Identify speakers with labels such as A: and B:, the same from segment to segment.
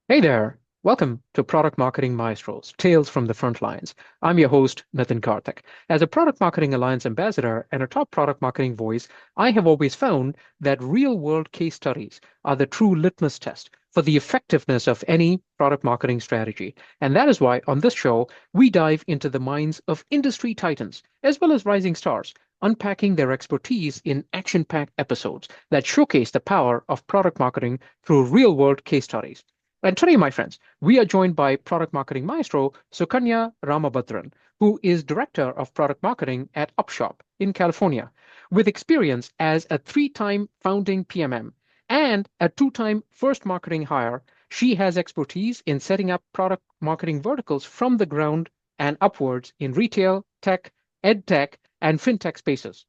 A: Hey there. Welcome to Product Marketing Maestros, Tales from the Front Lines. I'm your host, Nitin Karthik. As a Product Marketing Alliance ambassador and a top product marketing voice, I have always found that real-world case studies are the true litmus test for the effectiveness of any product marketing strategy. And that is why on this show, we dive into the minds of industry titans as well as rising stars, unpacking their expertise in action-packed episodes that showcase the power of product marketing through real-world case studies. And today, my friends, we are joined by product marketing maestro Sukanya Ramabadran, who is director of product marketing at Upshop in California. With experience as a three-time founding PMM and a two-time first marketing hire, she has expertise in setting up product marketing verticals from the ground and upwards in retail, tech, ed tech, and fintech spaces.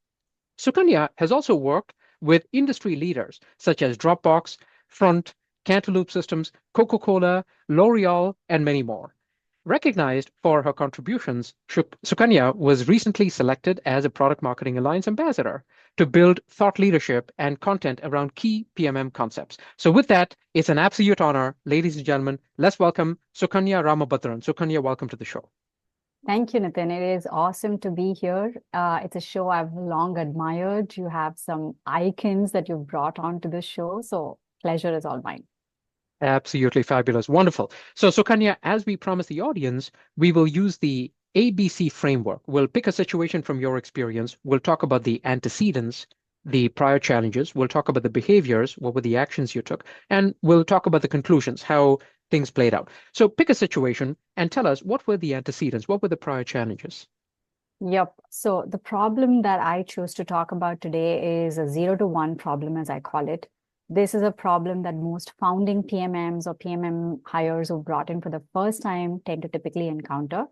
A: Sukanya has also worked with industry leaders such as Dropbox, Front, Cantaloupe Systems, Coca-Cola, L'Oreal, and many more. Recognized for her contributions, Sukanya was recently selected as a Product Marketing Alliance ambassador to build thought leadership and content around key PMM concepts. So, with that, it's an absolute honor, ladies and gentlemen. Let's welcome Sukanya Ramabhadran. Sukanya, welcome to the show.
B: Thank you, Nitin. It is awesome to be here. It's a show I've long admired. You have some icons that you've brought onto the show. So pleasure is all mine.
A: Absolutely fabulous. Wonderful. So, Sukanya, as we promised the audience, we will use the ABC framework. We'll pick a situation from your experience. We'll talk about the antecedents, the prior challenges. We'll talk about the behaviors, what were the actions you took, and we'll talk about the conclusions, how things played out. So, pick a situation and tell us what were the antecedents, what were the prior challenges?
B: Yep. So the problem that I chose to talk about today is a 0 to 1 problem, as I call it. This is a problem that most founding PMMs or PMM hires who brought in for the first time tend to typically encounter.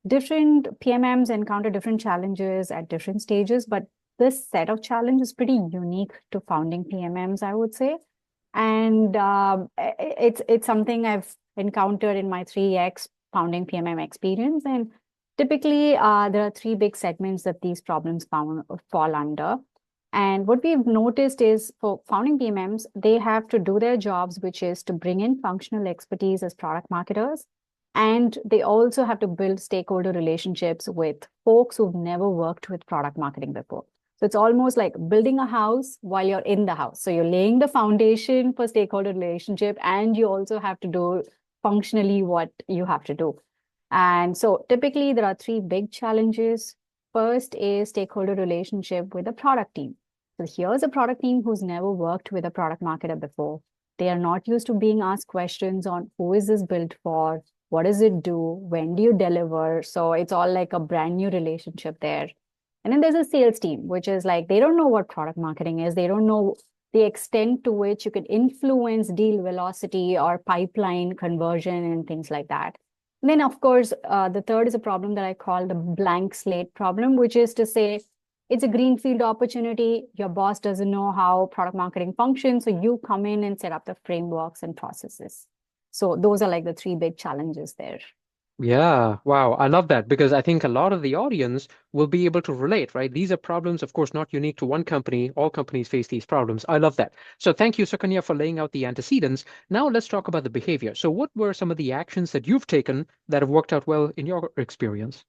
B: Different PMMs encounter different challenges at different stages, but this set of challenges is pretty unique to founding PMMs, I would say. And it's something I've encountered in my 3x founding PMM experience. And typically, there are three big segments that these problems fall under. And what we've noticed is for founding PMMs, they have to do their jobs, which is to bring in functional expertise as product marketers. And they also have to build stakeholder relationships with folks who've never worked with product marketing before. So it's almost like building a house while you're in the house. So you're laying the foundation for stakeholder relationship, and you also have to do functionally what you have to do. And so typically there are three big challenges. First is stakeholder relationship with the product team. So here's a product team who's never worked with a product marketer before. They are not used to being asked questions on who is this built for, what does it do, when do you deliver. So it's all like a brand new relationship there. And then there's a sales team, which is like they don't know what product marketing is. They don't know the extent to which you can influence deal velocity or pipeline conversion and things like that. And then, of course, the third is a problem that I call the blank slate problem, which is to say it's a greenfield opportunity. Your boss doesn't know how product marketing functions. So you come in and set up the frameworks and processes. So those are like the three big challenges there.
A: Yeah, wow. I love that because I think a lot of the audience will be able to relate, right? These are problems, of course, not unique to one company. All companies face these problems. I love that. So thank you, Sukanya, for laying out the antecedents. Now let's talk about the behavior. So what were some of the actions that you've taken that have worked out well in your experience?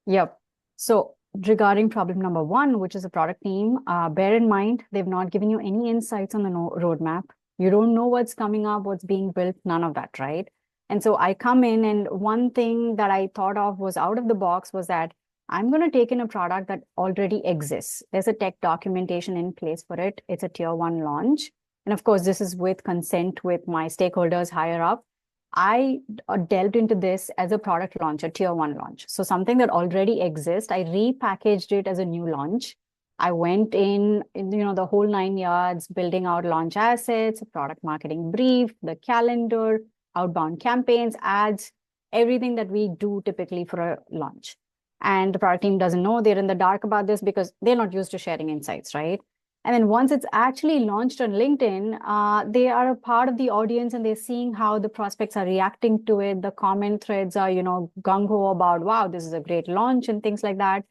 B: Yep. So regarding problem number one, which is a product team, bear in mind, they've not given you any insights on the roadmap. You don't know what's coming up, what's being built, none of that, right? And so I come in, and one thing that I thought of was out of the box was that I'm going to take in a product that already exists. There's a tech documentation in place for it. It's a tier 1 launch. And of course, this is with consent with my stakeholders higher up. I delved into this as a product launch, a tier 1 launch. So something that already exists, I repackaged it as a new launch. I went in, the whole 9 yards, building out launch assets, product marketing brief, the calendar, outbound campaigns, ads, everything that we do typically for a launch. And the product team doesn't know, they're in the dark about this because they're not used to sharing insights, right? And then once it's actually launched on LinkedIn, they are a part of the audience and they're seeing how the prospects are reacting to it. The comment threads are, gung-ho about, wow, this is a great launch and things like that.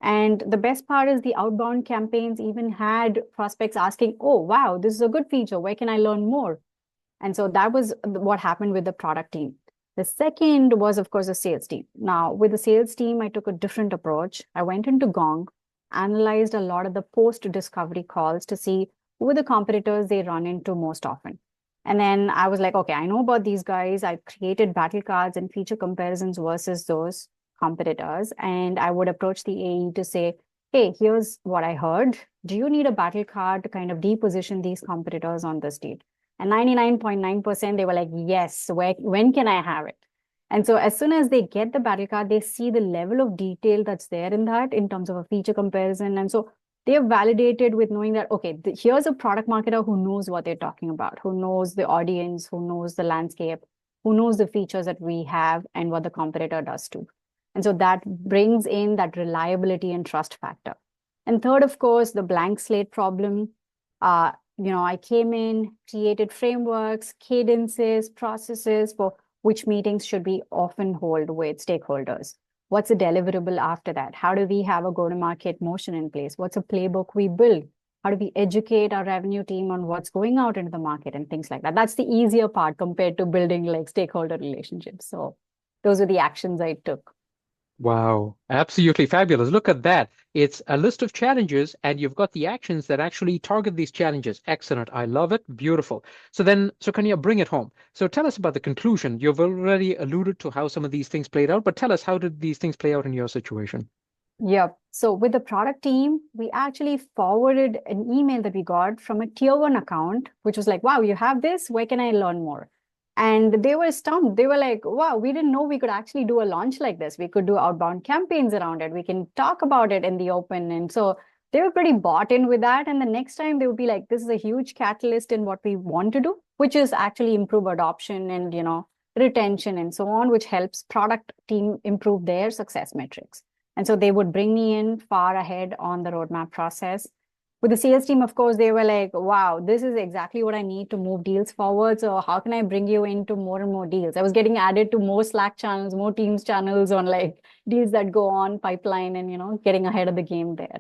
B: And the best part is the outbound campaigns even had prospects asking, oh, wow, this is a good feature. Where can I learn more? And so that was what happened with the product team. The second was, of course, the sales team. Now, with the sales team, I took a different approach. I went into Gong, analyzed a lot of the post discovery calls to see who are the competitors they run into most often. And then I was like, okay, I know about these guys. I created battle cards and feature comparisons versus those competitors. And I would approach the AE to say, hey, here's what I heard. Do you need a battle card to kind of deposition these competitors on this date? And 99.9%, they were like, yes, when can I have it? And so as soon as they get the battle card, they see the level of detail that's there in that in terms of a feature comparison. And so they're validated with knowing that, okay, here's a product marketer who knows what they're talking about, who knows the audience, who knows the landscape, who knows the features that we have and what the competitor does too. And so that brings in that reliability and trust factor. And third, of course, the blank slate problem. I came in, created frameworks, cadences, processes for which meetings should we often hold with stakeholders. What's a deliverable after that? How do we have a go-to-market motion in place? What's a playbook we build? How do we educate our revenue team on what's going out into the market and things like that? That's the easier part compared to building like stakeholder relationships. So those are the actions I took.
A: Wow, absolutely fabulous. Look at that. It's a list of challenges, and you've got the actions that actually target these challenges. Excellent. I love it. Beautiful. So then, Sukanya, bring it home. So tell us about the conclusion. You've already alluded to how some of these things played out, but tell us, how did these things play out in your situation?
B: Yep. So with the product team, we actually forwarded an email that we got from a tier one account, which was like, wow, you have this? Where can I learn more? And they were stumped. They were like, wow, we didn't know we could actually do a launch like this. We could do outbound campaigns around it. We can talk about it in the open. And so they were pretty bought in with that. And the next time they would be like, this is a huge catalyst in what we want to do, which is actually improve adoption and, retention and so on, which helps product team improve their success metrics. And so they would bring me in far ahead on the roadmap process. With the sales team, of course, they were like, wow, this is exactly what I need to move deals forward. So how can I bring you into more and more deals? I was getting added to more Slack channels, more Teams channels on like deals that go on pipeline and, getting ahead of the game there.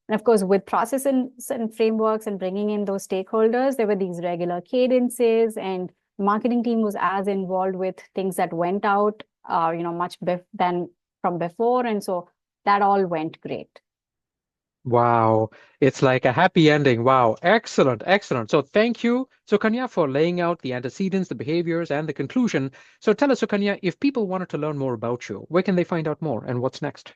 B: And of course, with processes and frameworks and bringing in those stakeholders, there were these regular cadences, and the marketing team was as involved with things that went out, much than from before. And so that all went great.
A: Wow, it's like a happy ending. Wow, excellent, excellent. So thank you, Sukanya, for laying out the antecedents, the behaviors, and the conclusion. So tell us, Sukanya, if people wanted to learn more about you, where can they find out more and what's next?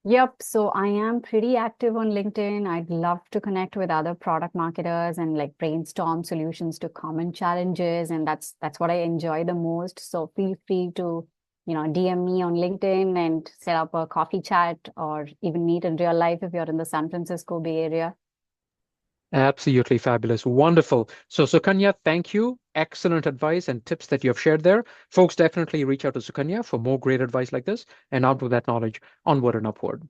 B: Yep. So I am pretty active on LinkedIn. I'd love to connect with other product marketers and like brainstorm solutions to common challenges. And that's what I enjoy the most. So feel free to, DM me on LinkedIn and set up a coffee chat or even meet in real life if you're in the San Francisco Bay Area.
A: Absolutely fabulous. Wonderful. So, Sukanya, thank you. Excellent advice and tips that you have shared there. Folks, definitely reach out to Sukanya for more great advice like this, and out with that knowledge, onward and upward.